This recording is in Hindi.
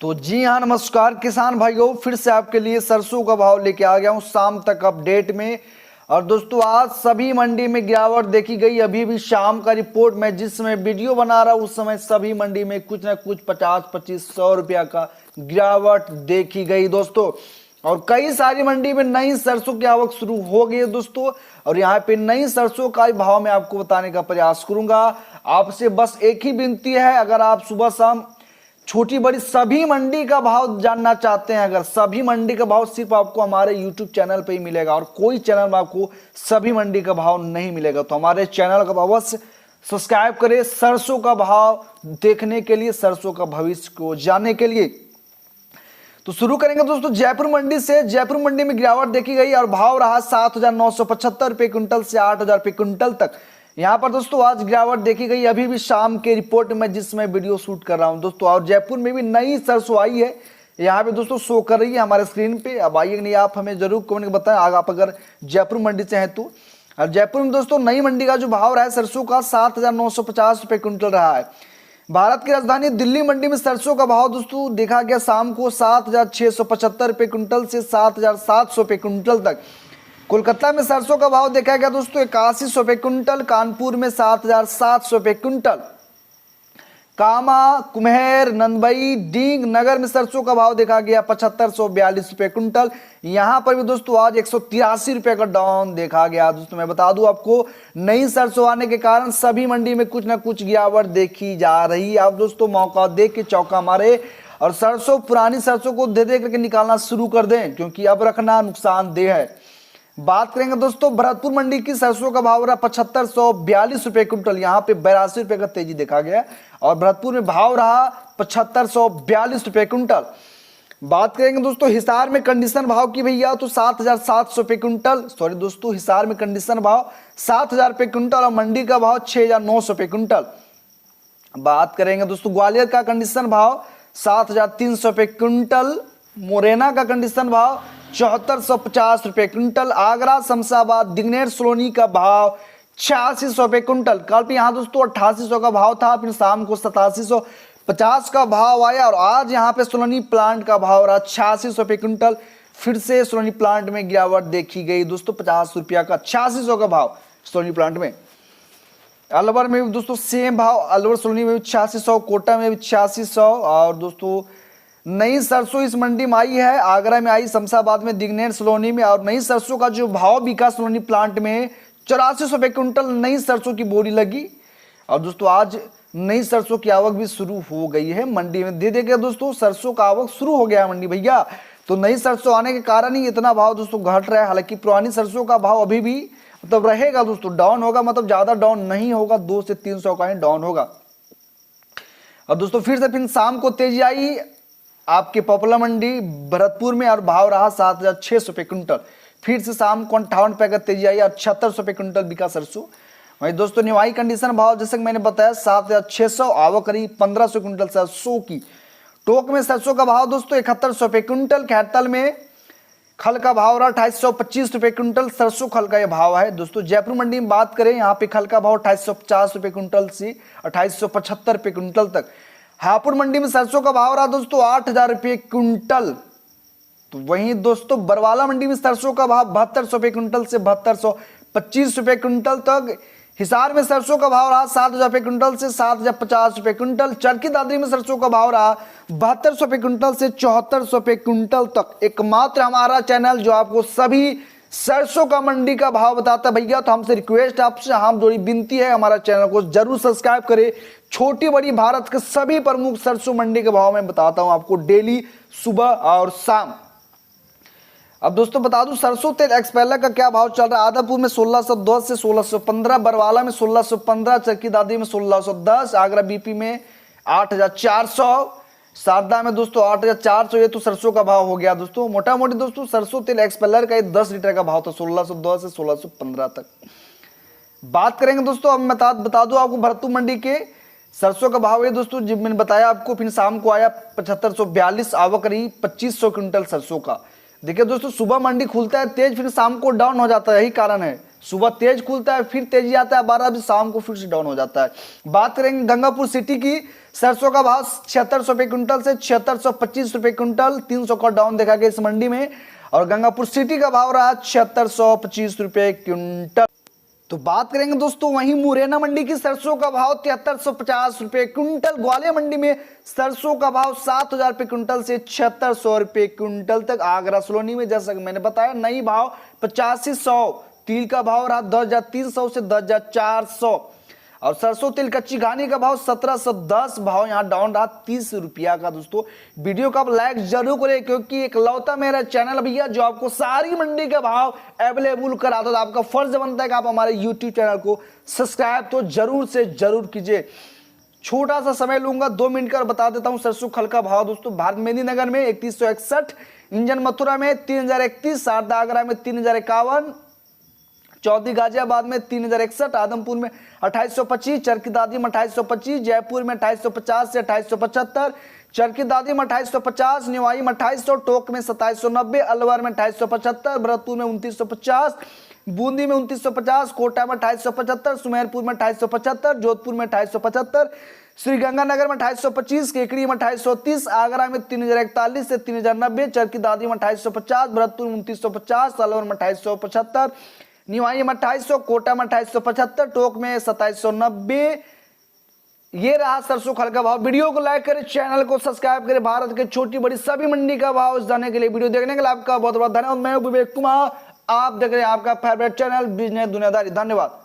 तो जी हाँ, नमस्कार किसान भाइयों, फिर से आपके लिए सरसों का भाव लेके आ गया हूँ शाम तक अपडेट में। और दोस्तों आज सभी मंडी में गिरावट देखी गई। अभी भी शाम का रिपोर्ट मैं जिस समय वीडियो बना रहा हूँ उस समय सभी मंडी में कुछ ना कुछ 50-25-100 रुपया का गिरावट देखी गई दोस्तों। और कई सारी मंडी में नई सरसों की आवक शुरू हो गई है दोस्तों। और यहाँ पे नई सरसों का भाव मैं आपको बताने का प्रयास करूंगा। आपसे बस एक ही विनती है, अगर आप सुबह शाम छोटी बड़ी सभी मंडी का भाव जानना चाहते हैं, अगर सभी मंडी का भाव सिर्फ आपको हमारे YouTube चैनल पे ही मिलेगा और कोई चैनल में आपको सभी मंडी का भाव नहीं मिलेगा, तो हमारे चैनल का भाव अवश्य सब्सक्राइब करें सरसों का भाव देखने के लिए, सरसों का भविष्य को जानने के लिए। तो शुरू करेंगे दोस्तों जयपुर मंडी से। जयपुर मंडी में गिरावट देखी गई और भाव रहा 7,975 रुपये क्विंटल से 8,000 रुपये क्विंटल तक। यहाँ पर दोस्तों आज गिरावट देखी गई, अभी भी शाम के रिपोर्ट में जिसमें वीडियो शूट कर रहा हूँ दोस्तों। और जयपुर में भी नई सरसों आई है, यहाँ पे दोस्तों शो कर रही है हमारे स्क्रीन पे। अब आइए नहीं, आप हमें जरूर कमेंट में बताएं आप अगर जयपुर मंडी से हैं तो। और जयपुर में दोस्तों नई मंडी का जो भाव रहा है सरसों का 7,950 रुपये क्विंटल रहा है। भारत की राजधानी दिल्ली मंडी में सरसों का भाव दोस्तों देखा गया शाम को 7,675 रुपये क्विंटल से 7,700 रुपये क्विंटल तक। कोलकाता में सरसों का भाव देखा गया दोस्तों 8100 रुपये क्विंटल, कानपुर में 7,700 रुपये क्विंटल, कामा, कुम्हेर, नंदबई, डींग नगर में सरसों का भाव देखा गया 7,542 रुपये क्विंटल। यहाँ पर भी दोस्तों आज 183 रुपये का डाउन देखा गया दोस्तों। मैं बता दूं आपको, नई सरसों आने के कारण सभी मंडी में कुछ ना कुछ गिरावट देखी जा रही है। आप दोस्तों मौका देख के चौका मारे और सरसों, पुरानी सरसों को दे करके निकालना शुरू कर दें, क्योंकि अब रखना नुकसानदेह है। बात करेंगे दोस्तों भरतपुर मंडी की, सरसों का भाव रहा 7,542 रुपये क्विंटल, यहाँ पे 82 रुपये का तेजी देखा गया। और भरतपुर में भाव रहा 7,542 रुपये क्विंटल। बात करेंगे दोस्तों हिसार में कंडीशन भाव की भैया, तो 7,700 रुपये क्विंटल, सॉरी दोस्तों हिसार में कंडीशन भाव 7,000 रुपये क्विंटल और मंडी का भाव 6,900 रुपये क्विंटल। बात करेंगे दोस्तों ग्वालियर का कंडीशन भाव 7,300 रुपये क्विंटल, मुरैना का कंडीशन भाव 7,450 रुपये क्विंटल, आगरा, शमशाबाद, दिग्नेर, सोलोनी का भाव 8,600 रुपये क्विंटल। कल भी यहाँ दोस्तों 8,800 का भाव था, फिर शाम को 8,750 का भाव आया और आज यहाँ पे सोलोनी प्लांट का भाव रहा 8,600 रुपये क्विंटल। फिर से सोलोनी प्लांट में गिरावट देखी गई दोस्तों, 50 रुपया का 8,600 का भाव सोलोनी प्लांट में। अलवर में भी दोस्तों सेम भाव, अलवर सोलोनी में भी 8,600, कोटा में भी 8,600। और दोस्तों नई सरसों इस मंडी में आई है, आगरा में आई, शमशाबाद में, दिग्नेर, सोलोनी में। और नई सरसों का जो भाव बिका सोलोनी प्लांट में 8,400 रुपये क्विंटल नई सरसों की बोरी लगी। और दोस्तों आज नई सरसों की आवक भी शुरू हो गई है मंडी में। दे देगा दोस्तों सरसों का आवक शुरू हो गया है मंडी भैया। तो नई सरसों आने के कारण ही इतना भाव दोस्तों घट रहा है। हालांकि पुरानी सरसों का भाव अभी भी मतलब रहेगा दोस्तों, डाउन होगा, मतलब ज्यादा डाउन नहीं होगा, 200 से 300 का ही डाउन होगा। और दोस्तों फिर से शाम को तेजी आई आपके पॉपुलर मंडी भरतपुर में और भाव रहा 7,600 रुपये क्विंटल। फिर से शाम को 58 रुपये का तेजी आई और 76 रुपये क्विंटल बिका सरसों। वही दोस्तों निवाई कंडीशन भाव जैसे कि मैंने बताया 7,600, आवक करीब 1,500 क्विंटल सरसों की। टोक में सरसों का भाव दोस्तों 7100 रुपये क्विंटल। खैरतल में खल का भाव रहा 2,825 रुपये क्विंटल, सरसों खल का यह भाव है दोस्तों। जयपुर मंडी में बात करें, यहाँ पे खल का भाव 2,850 रुपये क्विंटल से 2,875 रुपये क्विंटल तक। हापुड़ मंडी में सरसों का भाव रहा दोस्तों 8,000 रुपये क्विंटल। तो वहीं दोस्तों बरवाला मंडी में सरसों का भाव 7,200 रुपये क्विंटल से 7,225 रुपये क्विंटल तक। हिसार में सरसों का भाव रहा 7,000 रुपये क्विंटल से 7,050 रुपये क्विंटल। चरखी दादरी में सरसों का भाव रहा 7,200 रुपये क्विंटल से 7,400 रुपये क्विंटल तक। एकमात्र हमारा चैनल जो आपको सभी सरसों का मंडी का भाव बताता है भैया। तो हमसे रिक्वेस्ट, आपसे हम जोड़ी विनती है, हमारा चैनल को जरूर सब्सक्राइब करें। छोटी बड़ी भारत के सभी प्रमुख सरसों मंडी के भाव मैं बताता हूं आपको डेली सुबह और शाम। अब दोस्तों बता दूं सरसों तेल एक्सपेला का क्या भाव चल रहा है। आदापुर में 1,610 से 1,615, बरवाला में 1,615, चरखी दादरी में 1,610, आगरा बीपी में 8,400, शारदा में दोस्तों 8,400। ये तो सरसों का भाव हो गया दोस्तों। मोटा मोटी दोस्तों सरसों तेल एक्सपेलर का 10 लीटर का भाव था 1,610 से 1,615 तक। बात करेंगे दोस्तों, अब मैं बता दूं आपको भरतपुर मंडी के सरसों का भाव है दोस्तों, जब मैंने बताया आपको। फिर शाम को आया 7,542, आवक रही 2,500 क्विंटल सरसों का। देखिए दोस्तों सुबह मंडी खुलता है तेज, फिर शाम को डाउन हो जाता है, यही कारण है। सुबह तेज खुलता है, फिर तेजी आता है 12 बजे, शाम को फिर से डाउन हो जाता है। बात करेंगे गंगापुर सिटी की, सरसों का भाव 7600 रुपए क्विंटल से 7625 रुपए क्विंटल, 300 का डाउन देखा गया इस मंडी में। और गंगापुर सिटी का भाव रहा 7625 रुपए क्विंटल। तो बात करेंगे दोस्तों वहीं मुरैना मंडी की सरसों का भाव 7350 रुपए क्विंटल। ग्वालियर मंडी में सरसों का भाव 7000 रुपए क्विंटल से 7600 रुपए क्विंटल तक। आगरा सलोनी में जैसा कि मैंने बताया नई भाव 8500, तिल का भाव रहा 2300 से 2400। और सरसों तेल कच्ची घानी का भाव 1710, भाव यहाँ डाउन रहा 30 रुपया का। दोस्तों वीडियो को आप लाइक जरूर करें, क्योंकि एक लौता मेरा चैनल भैया जो आपको सारी मंडी का भाव अवेलेबल कराता है। तो आपका फर्ज बनता है कि आप हमारे यूट्यूब चैनल को सब्सक्राइब तो जरूर से जरूर कीजिए। छोटा सा समय लूंगा 2 मिनट का, बता देता हूं सरसों खल का भाव। दोस्तों भारत मेदिनीनगर में 3161, इंजन मथुरा में 3031, शारदा आगरा में 3051, चौधरी गाजियाबाद में 3061, आदमपुर में 2825, चरखी दादी में 2825, जयपुर में 2850 से 2875, चरखी दादी में 2850, निवाई में 2800, टोक में 2790, अलवर में 2875, भरतपुर में 2950, बूंदी में 2950, कोटा में 2875, सुमेरपुर में 2875, जोधपुर में 2875, श्रीगंगानगर में 2825, केकड़ी में 2830, आगरा में 3041 से 3090, चरखी दादी में 2850, भरतपुर में 2950, अलवर में 2875, निवाई में 2800, कोटा में 2875, टोक में 2790। ये रहा सरसों खल का भाव। वीडियो को लाइक करें, चैनल को सब्सक्राइब करें। भारत के छोटी बड़ी सभी मंडी का भाव जानने के लिए, वीडियो देखने के लिए आपका बहुत बहुत धन्यवाद। मैं विवेक कुमार, आप देख रहे हैं आपका फेवरेट चैनल बिजनेस दुनियादारी। धन्यवाद।